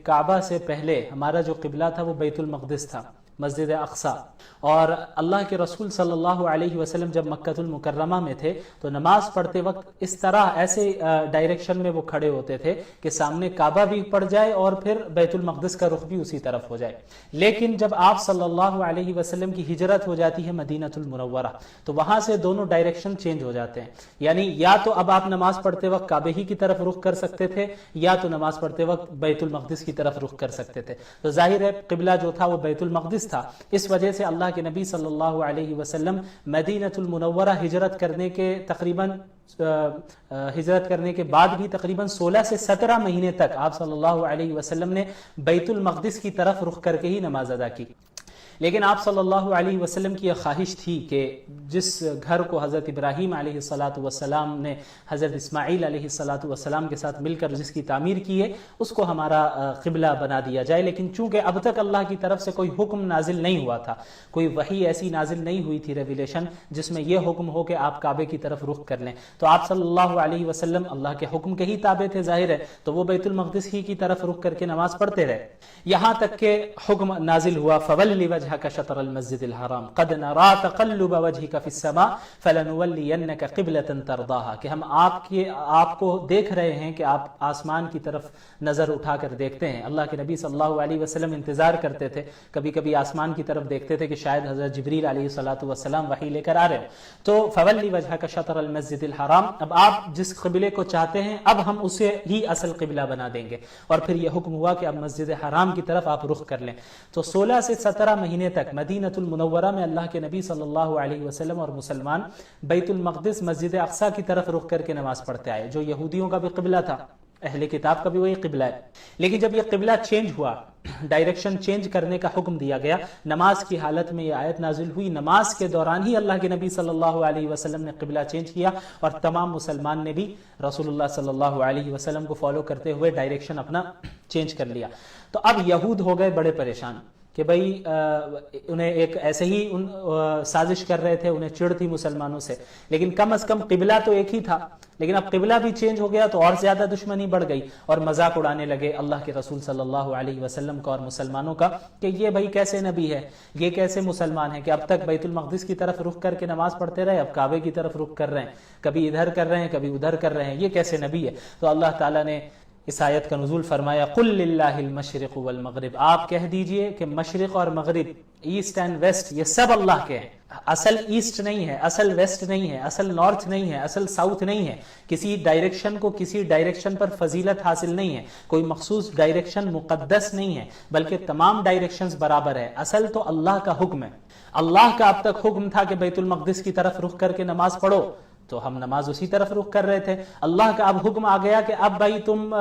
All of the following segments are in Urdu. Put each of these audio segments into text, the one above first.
کعبہ سے پہلے ہمارا جو قبلہ تھا وہ بیت المقدس تھا، مسجد اقصی، اور اللہ کے رسول صلی اللہ علیہ وسلم جب مکہ المکرمہ میں تھے تو نماز پڑھتے وقت اس طرح ایسے ڈائریکشن میں وہ کھڑے ہوتے تھے کہ سامنے کعبہ بھی پڑ جائے اور پھر بیت المقدس کا رخ بھی اسی طرف ہو جائے۔ لیکن جب آپ صلی اللہ علیہ وسلم کی ہجرت ہو جاتی ہے مدینہ المنورہ تو وہاں سے دونوں ڈائریکشن چینج ہو جاتے ہیں، یعنی یا تو اب آپ نماز پڑھتے وقت کعبے ہی کی طرف رخ کر سکتے تھے یا تو نماز پڑھتے وقت بیت المقدس کی طرف رخ کر سکتے تھے۔ تو ظاہر ہے قبلہ جو تھا وہ بیت المقدس تھا، اس وجہ سے اللہ کے نبی صلی اللہ علیہ وسلم مدینہ المنورہ ہجرت کرنے کے بعد بھی تقریباً 16 سے 17 مہینے تک آپ صلی اللہ علیہ وسلم نے بیت المقدس کی طرف رخ کر کے ہی نماز ادا کی۔ لیکن آپ صلی اللہ علیہ وسلم کی یہ خواہش تھی کہ جس گھر کو حضرت ابراہیم علیہ السلام نے حضرت اسماعیل علیہ السلام کے ساتھ مل کر جس کی تعمیر کی ہے اس کو ہمارا قبلہ بنا دیا جائے، لیکن چونکہ اب تک اللہ کی طرف سے کوئی حکم نازل نہیں ہوا تھا، کوئی وحی ایسی نازل نہیں ہوئی تھی ریویلیشن جس میں یہ حکم ہو کہ آپ کعبے کی طرف رخ کر لیں، تو آپ صلی اللہ علیہ وسلم اللہ کے حکم کے ہی تابع تھے ظاہر ہے، تو وہ بیت المقدس ہی کی طرف رخ کر کے نماز پڑھتے رہے، یہاں تک کہ حکم نازل ہوا فَوَلِّ وَجْهَكَ شَطْرَ الْمَسْجِدِ الْحَرَامِ قَدْ نَرَىٰ تَقَلُّبَ وَجْهِكَ فِي السَّمَاءِ فَلَنُوَلِّيَنَّكَ قِبْلَةً تَرْضَاهَا کہ ہم آپ کو دیکھ رہے ہیں کہ آپ آسمان کی طرف نظر اٹھا کر دیکھتے ہیں۔ اللہ کے نبی صلی اللہ علیہ وسلم انتظار کرتے تھے، کبھی کبھی آسمان کی طرف دیکھتے تھے کہ شاید حضرت جبریل علیہ السلام وحی لے کر آ رہے ہیں، تو فَوَلِّ وَجْهَكَ شَطْرَ الْمَسْجِدِ الْحَرَامِ اب آپ جس قبلے کو چاہتے ہیں اب ہم اسے ہی اصل قبلہ بنا دیں گے، اور پھر یہ حکم ہوا کہ اب مسجد حرام کی طرف آپ رخ کر لیں۔ تو 16 سے 17 مہینے تک مدینہ المنورہ میں اللہ کے نبی صلی اللہ علیہ وسلم اور مسلمان بیت المقدس مسجد اقصی کی طرف رخ کر کے نماز پڑھتے آئے، جو یہودیوں کا بھی قبلہ تھا، اہل کتاب کا بھی وہی قبلہ ہے۔ لیکن جب یہ قبلہ چینج ہوا، ڈائریکشن چینج کرنے کا حکم دیا گیا، نماز کی حالت میں یہ آیت نازل ہوئی، نماز کے دوران ہی اللہ کے نبی صلی اللہ علیہ وسلم نے قبلہ چینج کیا اور تمام مسلمان نے بھی رسول اللہ صلی اللہ علیہ وسلم کو فالو کرتے ہوئے ڈائریکشن اپنا چینج کر لیا۔ تو اب یہود ہو گئے بڑے پریشان کہ بھئی انہیں ایک ایسے ہی سازش کر رہے تھے، انہیں چڑ تھی مسلمانوں سے، لیکن کم از کم قبلہ تو ایک ہی تھا، لیکن اب قبلہ بھی چینج ہو گیا تو اور زیادہ دشمنی بڑھ گئی، اور مذاق اڑانے لگے اللہ کے رسول صلی اللہ علیہ وسلم کا اور مسلمانوں کا کہ یہ بھئی کیسے نبی ہے، یہ کیسے مسلمان ہے کہ اب تک بیت المقدس کی طرف رخ کر کے نماز پڑھتے رہے، اب کعبے کی طرف رخ کر رہے ہیں، کبھی ادھر کر رہے ہیں کبھی ادھر کر رہے ہیں، یہ کیسے نبی ہے؟ تو اللہ تعالیٰ نے اس آیت کا نزول فرمایا قل للہ المشرق والمغرب، آپ کہہ دیجئے کہ مشرق اور مغرب، ایسٹ اینڈ ویسٹ، یہ سب اللہ کے ہیں، اصل ایسٹ نہیں ہے، اصل ویسٹ نہیں ہے، اصل نارتھ نہیں ہے، اصل ساؤتھ نہیں ہے، کسی ڈائریکشن کو کسی ڈائریکشن پر فضیلت حاصل نہیں ہے، کوئی مخصوص ڈائریکشن مقدس نہیں ہے، بلکہ تمام ڈائریکشنز برابر ہے، اصل تو اللہ کا حکم ہے۔ اللہ کا اب تک حکم تھا کہ بیت المقدس کی طرف رخ کر کے نماز پڑھو، تو ہم نماز اسی طرف رخ کر رہے تھے، اللہ کا اب حکم آ گیا کہ اب بھائی تم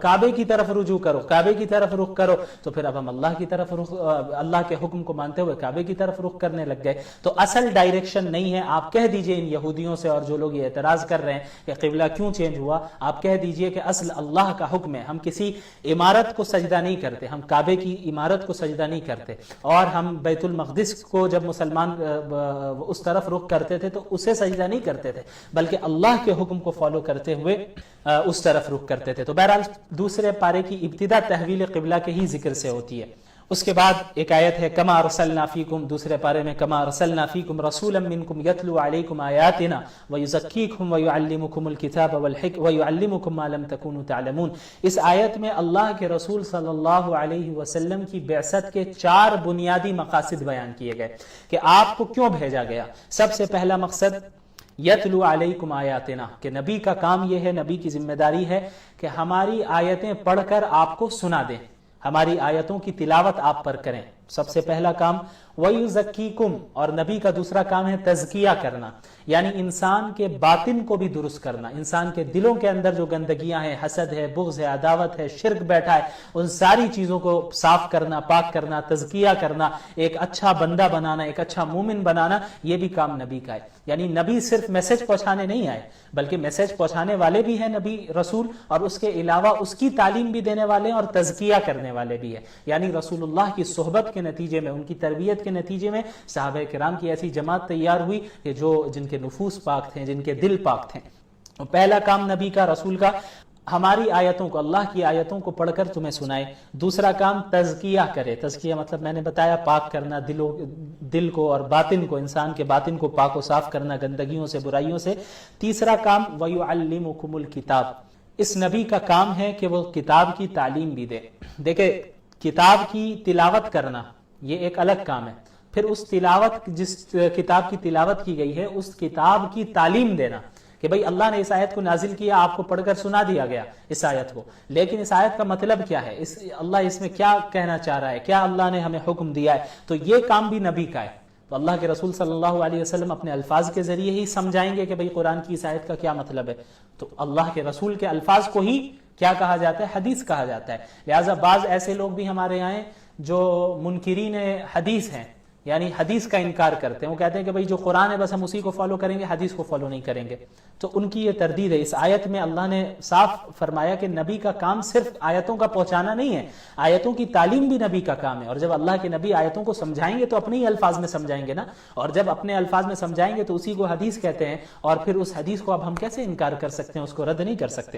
کعبے کی طرف رجوع کرو، کعبے کی طرف رخ کرو، تو پھر اب ہم اللہ کی طرف اللہ کے حکم کو مانتے ہوئے کعبے کی طرف رخ کرنے لگ گئے۔ تو اصل ڈائریکشن نہیں ہے، آپ کہہ دیجئے ان یہودیوں سے اور جو لوگ یہ اعتراض کر رہے ہیں کہ قبلہ کیوں چینج ہوا، آپ کہہ دیجئے کہ اصل اللہ کا حکم ہے، ہم کسی عمارت کو سجدہ نہیں کرتے، ہم کعبے کی عمارت کو سجدہ نہیں کرتے، اور ہم بیت المقدس کو جب مسلمان اس طرف رخ کرتے تھے تو اسے سجدہ نہیں کرتے تھے، بلکہ اللہ کے حکم کو فالو کرتے ہوئے اس طرف رخ کرتے تھے۔ تو بہرحال دوسرے پارے کی ابتدا تحویل قبلہ کے ہی ذکر سے ہوتی ہے۔ اس کے بعد ایک آیت ہے کما ارسلنا فیکم، دوسرے پارے میں کما ارسلنا فیکم رسولا منکم یتلو علیکم آیاتنا ویزکیکم ویعلمکم الکتاب والحکمہ ویعلمکم ما لم تکونوا تعلمون۔ اس آیت میں اللہ کے رسول صلی اللہ علیہ وسلم کی بعثت کے 4 بنیادی مقاصد بیان کیے گئے کہ آپ کو کیوں بھیجا گیا۔ سب سے پہلا مقصد یتلو علیکم آیاتنا، کہ نبی کا کام یہ ہے، نبی کی ذمہ داری ہے کہ ہماری آیتیں پڑھ کر آپ کو سنا دیں، ہماری آیتوں کی تلاوت آپ پر کریں، سب سے پہلا کام۔ وَيُزَكِّيكُمْ، اور نبی کا دوسرا کام ہے تزکیہ کرنا، یعنی انسان کے باطن کو بھی درست کرنا، انسان کے دلوں کے اندر جو گندگیاں ہیں، حسد ہے، بغض ہے، عداوت ہے، شرک بیٹھا ہے، ان ساری چیزوں کو صاف کرنا، پاک کرنا، تزکیہ کرنا، ایک اچھا بندہ بنانا، ایک اچھا مومن بنانا، یہ بھی کام نبی کا ہے۔ یعنی نبی صرف میسج پہنچانے نہیں آئے، بلکہ میسج پہنچانے والے بھی ہیں نبی رسول، اور اس کے علاوہ اس کی تعلیم بھی دینے والے ہیں اور تزکیہ کرنے والے بھی ہیں۔ یعنی رسول اللہ کی صحبت کے نتیجے میں، ان کی تربیت کے نتیجے میں صحابہ کرام کی ایسی جماعت تیار ہوئی کہ جن کے نفوس پاک تھے، جن کے دل پاک تھے۔ پہلا کام نبی کا، رسول کا ہماری آیتوں کو، اللہ کی آیتوں کو پڑھ کر تمہیں سنائے۔ دوسرا کام تزکیہ کرے، تزکیہ مطلب میں نے بتایا پاک کرنا دل کو اور باطن کو، انسان کے باطن کو پاک و صاف کرنا گندگیوں سے، برائیوں سے۔ تیسرا کام وَيُعَلِّمُكُمُ الْكِتَابَ، اس نبی کا کام ہے کہ وہ کتاب کی تعلیم بھی دے۔ دیکھیں کتاب کی تلاوت کرنا یہ ایک الگ کام ہے، پھر اس تلاوت، جس کتاب کی تلاوت کی گئی ہے اس کتاب کی تعلیم دینا، کہ بھئی اللہ نے اس آیت کو نازل کیا، آپ کو پڑھ کر سنا دیا گیا اس آیت کو، لیکن اس آیت کا مطلب کیا ہے، اللہ اس میں کیا کہنا چاہ رہا ہے، کیا اللہ نے ہمیں حکم دیا ہے، تو یہ کام بھی نبی کا ہے۔ تو اللہ کے رسول صلی اللہ علیہ وسلم اپنے الفاظ کے ذریعے ہی سمجھائیں گے کہ بھئی قرآن کی اس آیت کا کیا مطلب ہے، تو اللہ کے رسول کے الفاظ کو ہی کیا کہا جاتا ہے، حدیث کہا جاتا ہے۔ لہٰذا بعض ایسے لوگ بھی ہمارے یہاں ہیں جو منکرین حدیث ہیں، یعنی حدیث کا انکار کرتے ہیں، وہ کہتے ہیں کہ بھئی جو قرآن ہے بس ہم اسی کو فالو کریں گے، حدیث کو فالو نہیں کریں گے، تو ان کی یہ تردید ہے۔ اس آیت میں اللہ نے صاف فرمایا کہ نبی کا کام صرف آیتوں کا پہنچانا نہیں ہے، آیتوں کی تعلیم بھی نبی کا کام ہے، اور جب اللہ کے نبی آیتوں کو سمجھائیں گے تو اپنے ہی الفاظ میں سمجھائیں گے نا، اور جب اپنے الفاظ میں سمجھائیں گے تو اسی کو حدیث کہتے ہیں، اور پھر اس حدیث کو اب ہم کیسے انکار کر سکتے ہیں، اس کو رد نہیں کر سکتے۔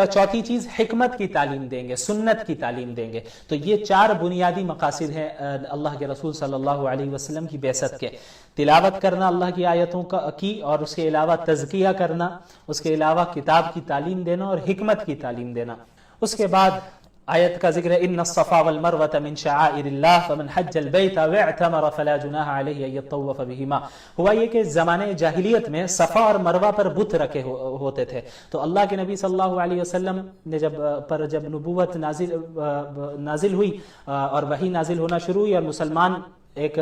چوتھی چیز حکمت کی تعلیم دیں گے، سنت کی تعلیم دیں گے۔ تو یہ چار بنیادی مقاصد ہیں اللہ کے رسول صلی اللہ علیہ وسلم کی بعثت کے: تلاوت کرنا اللہ کی آیتوں کی، اور اس کے علاوہ تزکیہ کرنا، اس کے علاوہ کتاب کی تعلیم دینا اور حکمت کی تعلیم دینا۔ اس کے بعد آیت کا ذکر ہے ان الصفا والمروۃ من شعائر اللہ فمن حج البیت واعتمر فلا جناح علیہ ان یطوف بہما۔ ہوا یہ کہ زمانے جاہلیت میں صفا اور مروہ پر بت رکھے ہوتے تھے، تو اللہ کے نبی صلی اللہ علیہ وسلم نے جب نبوت نازل ہوئی اور وحی نازل ہونا شروع ہوئی اور مسلمان ایک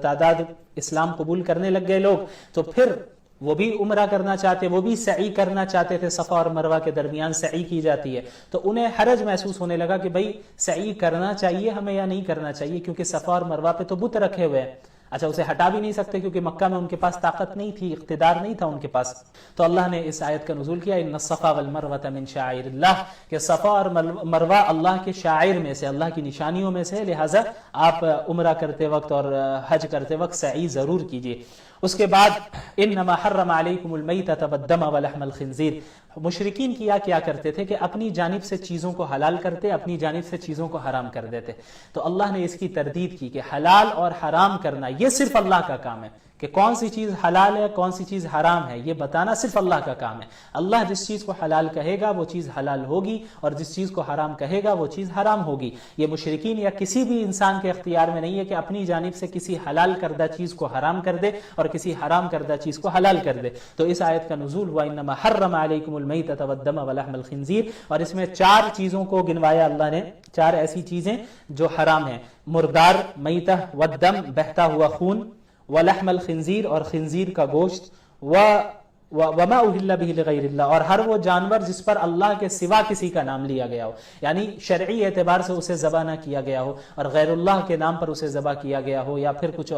تعداد اسلام قبول کرنے لگ گئے لوگ، تو پھر وہ بھی عمرہ کرنا چاہتے، وہ بھی سعی کرنا چاہتے تھے، صفا اور مروہ کے درمیان سعی کی جاتی ہے، تو انہیں حرج محسوس ہونے لگا کہ بھئی سعی کرنا چاہیے ہمیں یا نہیں کرنا چاہیے، کیونکہ صفا اور مروہ پہ تو بت رکھے ہوئے ہیں، اچھا اسے ہٹا بھی نہیں سکتے کیونکہ مکہ میں ان کے پاس طاقت نہیں تھی، اقتدار نہیں تھا ان کے پاس، تو اللہ نے اس آیت کا نزول کیا ان الصفا والمروۃ من شعائر اللہ، کہ صفا اور مروہ اللہ کے شاعر میں سے، اللہ کی نشانیوں میں سے، لہٰذا آپ عمرہ کرتے وقت اور حج کرتے وقت سعی ضرور کیجیے۔ اس کے بعد انما حرم علیکم المیتۃ والدم ولحم الخنزیر، مشرکین کیا کرتے تھے کہ اپنی جانب سے چیزوں کو حلال کرتے، اپنی جانب سے چیزوں کو حرام کر دیتے، تو اللہ نے اس کی تردید کی کہ حلال اور حرام کرنا یہ صرف اللہ کا کام ہے، کہ کون سی چیز حلال ہے کون سی چیز حرام ہے یہ بتانا صرف اللہ کا کام ہے۔ اللہ جس چیز کو حلال کہے گا وہ چیز حلال ہوگی، اور جس چیز کو حرام کہے گا وہ چیز حرام ہوگی۔ یہ مشرکین یا کسی بھی انسان کے اختیار میں نہیں ہے کہ اپنی جانب سے کسی حلال کردہ چیز کو حرام کر دے اور کسی حرام کردہ چیز کو حلال کر دے۔ تو اس آیت کا نزول ہوا انما حرم علیکم المیتۃ والدم ولحم الخنزیر، اور اس میں چار چیزوں کو گنوایا اللہ نے، چار ایسی چیزیں جو حرام ہیں: مردار، میتہ، والدم بہتا ہوا خون، ولحم الخنزیر اور خنزیر کا گوشت، وما اہل بہ لغیر اللہ، اور ہر وہ جانور جس پر اللہ کے سوا کسی کا نام لیا گیا ہو، یعنی شرعی اعتبار سے اسے ذبح نہ کیا گیا ہو اور غیر اللہ کے نام پر اسے ذبح کیا گیا ہو، یا پھر کچھ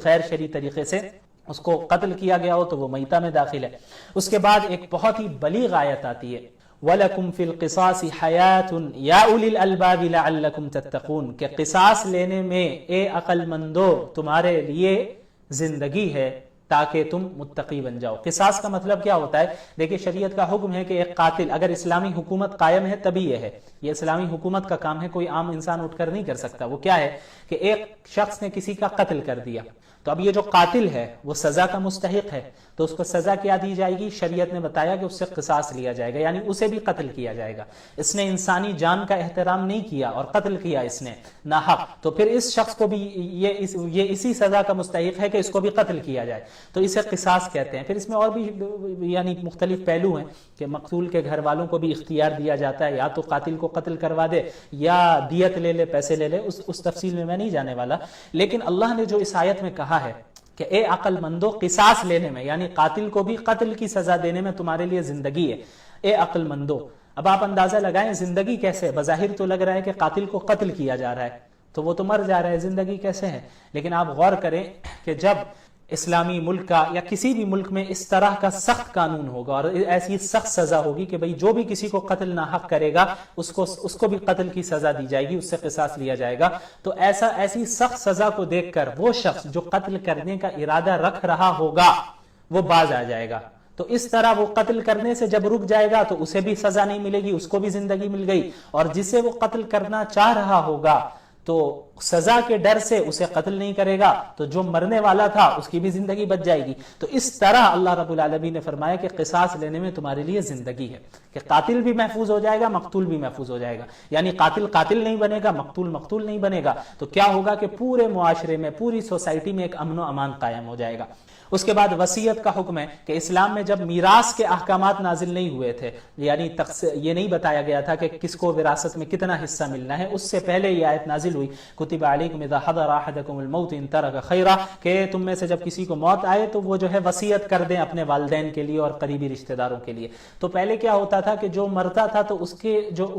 غیر شرعی طریقے سے اس کو قتل کیا گیا ہو تو وہ میتہ میں داخل ہے۔ اس کے بعد ایک بہت ہی بلیغ آیت آتی ہے وَلَكُمْ فِي الْقِصَاصِ حَيَاتٌ يَا أُولِي الْأَلْبَابِ لَعَلَّكُمْ تَتَّقُونَ، کہ قصاص لینے میں اے عقل مندو تمہارے لیے زندگی ہے تاکہ تم متقی بن جاؤ۔ قصاص کا مطلب کیا ہوتا ہے؟ دیکھیں شریعت کا حکم ہے کہ ایک قاتل، اگر اسلامی حکومت قائم ہے تبھی یہ ہے، یہ اسلامی حکومت کا کام ہے، کوئی عام انسان اٹھ کر نہیں کر سکتا۔ وہ کیا ہے کہ ایک شخص نے کسی کا قتل کر دیا، تو اب یہ جو قاتل ہے وہ سزا کا مستحق ہے، تو اس کو سزا کیا دی جائے گی؟ شریعت نے بتایا کہ اس سے قصاص لیا جائے گا، یعنی اسے بھی قتل کیا جائے گا۔ اس نے انسانی جان کا احترام نہیں کیا اور قتل کیا اس نے ناحق، تو پھر اس شخص کو بھی یہ اسی سزا کا مستحق ہے کہ اس کو بھی قتل کیا جائے، تو اسے قصاص کہتے ہیں۔ پھر اس میں اور بھی یعنی مختلف پہلو ہیں کہ مقتول کے گھر والوں کو بھی اختیار دیا جاتا ہے، یا تو قاتل کو قتل کروا دے یا دیت لے لے، پیسے لے لے، اس تفصیل میں نہیں جانے والا۔ لیکن اللہ نے جو اس آیت میں کہا ہے کہ اے عقل مندو قصاص لینے میں، یعنی قاتل کو بھی قتل کی سزا دینے میں تمہارے لیے زندگی ہے، اے عقل مندو۔ اب آپ اندازہ لگائیں زندگی کیسے ہے؟ بظاہر تو لگ رہا ہے کہ قاتل کو قتل کیا جا رہا ہے تو وہ تو مر جا رہا ہے، زندگی کیسے ہے؟ لیکن آپ غور کریں کہ جب اسلامی ملک کا یا کسی بھی ملک میں اس طرح کا سخت قانون ہوگا اور ایسی سخت سزا ہوگی کہ بھئی جو بھی کسی کو قتل ناحق کرے گا اس کو بھی قتل کی سزا دی جائے گی، اس سے قصاص لیا جائے گا، تو ایسی سخت سزا کو دیکھ کر وہ شخص جو قتل کرنے کا ارادہ رکھ رہا ہوگا وہ باز آ جائے گا۔ تو اس طرح وہ قتل کرنے سے جب رک جائے گا تو اسے بھی سزا نہیں ملے گی، اس کو بھی زندگی مل گئی، اور جسے وہ قتل کرنا چاہ رہا ہوگا تو سزا کے ڈر سے اسے قتل نہیں کرے گا، تو جو مرنے والا تھا اس کی بھی زندگی بچ جائے گی۔ تو اس طرح اللہ رب العالمین نے فرمایا کہ قصاص لینے میں تمہارے لیے زندگی ہے، کہ قاتل بھی محفوظ ہو جائے گا، مقتول بھی محفوظ ہو جائے گا، یعنی قاتل قاتل نہیں بنے گا، مقتول مقتول نہیں بنے گا۔ تو کیا ہوگا کہ پورے معاشرے میں، پوری سوسائٹی میں ایک امن و امان قائم ہو جائے گا۔ اس کے بعد وصیت کا حکم ہے کہ اسلام میں جب میراث کے احکامات نازل نہیں ہوئے تھے، یعنی یہ نہیں بتایا گیا تھا کہ کس کو وراثت میں کتنا حصہ ملنا ہے، اس سے پہلے یہ آیت نازل ہوئی کتب علیکم اذا حضر احدکم الموت ان ترک خیرا، کہ تم میں سے جب کسی کو موت آئے تو وہ جو ہے وصیت کر دیں اپنے والدین کے لیے اور قریبی رشتہ داروں کے لیے۔ تو پہلے کیا ہوتا تھا کہ جو مرتا تھا تو اس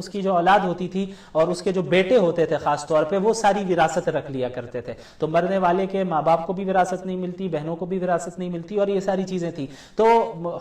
کی جو اولاد ہوتی تھی اور اس کے جو بیٹے ہوتے تھے خاص طور پہ، وہ ساری وراثت رکھ لیا کرتے تھے، تو مرنے والے کے ماں باپ کو بھی وراثت نہیں ملتی، بہنوں کو بھی وراثت نہیں ملتی، اور یہ ساری چیزیں تھی۔ تو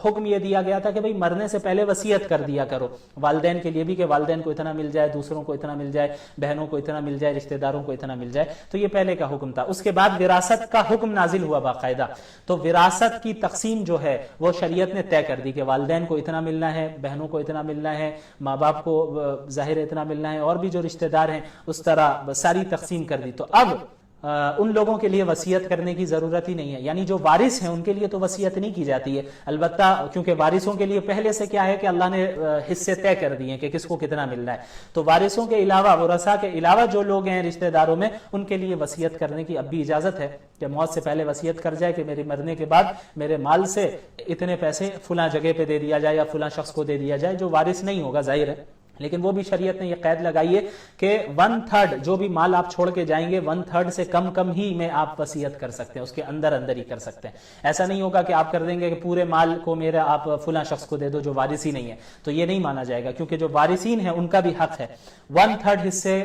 حکم یہ دیا گیا تھا کہ بھئی مرنے سے پہلے وصیت کر دیا کرو والدین کے لیے بھی، کہ والدین کو اتنا مل جائے، دوسروں کو اتنا مل جائے، بہنوں کو اتنا مل جائے، رشتہ داروں کو اتنا مل جائے۔ تو یہ پہلے کا حکم تھا۔ اس کے بعد وراثت کا حکم نازل ہوا باقاعدہ، تو وراثت کی تقسیم جو ہے وہ شریعت نے طے کر دی کہ والدین کو اتنا ملنا ہے، بہنوں کو اتنا ملنا ہے، ماں باپ کو ظاہر اتنا ملنا ہے، اور بھی جو رشتہ دار ہیں اس طرح ساری تقسیم کر دی۔ تو اب ان لوگوں کے لیے وصیت کرنے کی ضرورت ہی نہیں ہے، یعنی جو وارث ہیں ان کے لیے تو وصیت نہیں کی جاتی ہے، البتہ کیونکہ وارثوں کے لیے پہلے سے کیا ہے کہ اللہ نے حصے طے کر دیے کہ کس کو کتنا ملنا ہے، تو وارثوں کے علاوہ، ورثاء کے علاوہ جو لوگ ہیں رشتہ داروں میں، ان کے لیے وصیت کرنے کی اب بھی اجازت ہے کہ موت سے پہلے وصیت کر جائے کہ میرے مرنے کے بعد میرے مال سے اتنے پیسے فلاں جگہ پہ دے دیا جائے یا فلاں شخص کو دے دیا جائے، جو وارث نہیں ہوگا ظاہر ہے۔ لیکن وہ بھی شریعت نے یہ قید لگائی ہے کہ 1/3 جو بھی مال آپ چھوڑ کے جائیں گے 1/3 سے کم ہی میں آپ وصیت کر سکتے ہیں، اس کے اندر ہی کر سکتے ہیں۔ ایسا نہیں ہوگا کہ آپ کر دیں گے کہ پورے مال کو میرا آپ فلاں شخص کو دے دو جو وارث ہی نہیں ہے، تو یہ نہیں مانا جائے گا، کیونکہ جو وارثین ہیں ان کا بھی حق ہے۔ 1/3 حصے